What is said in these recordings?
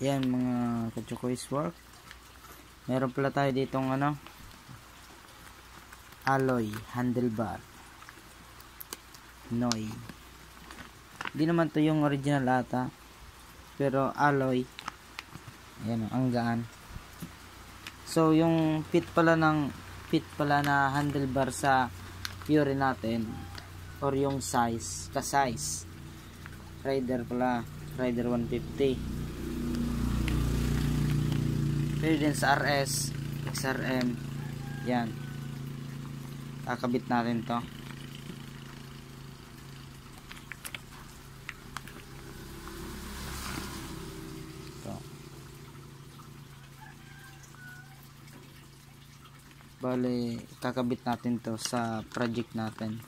Yan mga ka-choice work. Meron pala tayo ditong alloy handlebar Noy. Hindi naman to yung original ata, pero alloy. Ayan, ang gaan. So yung fit pala na handlebar sa Fury natin, or yung size, ka-size Rider pala, Rider 150. Pero din sa RS, XRM, yan. Kakabit natin to. Bale, kakabit natin to sa project natin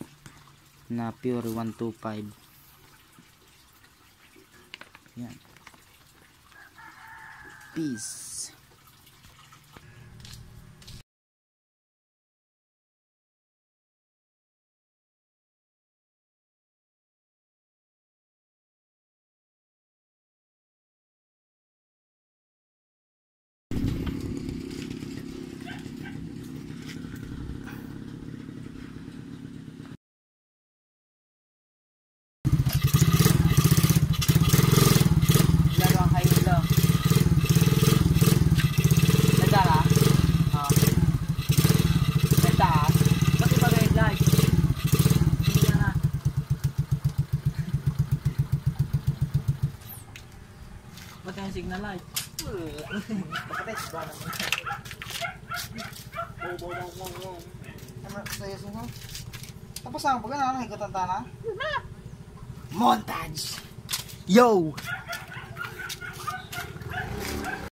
na Fury 125. Yan. Peace. Ba't yung signal light? Bakit ba naman? Ano sa'yo sino? Tapos ang pagkana, higatan na? Montage! Yo!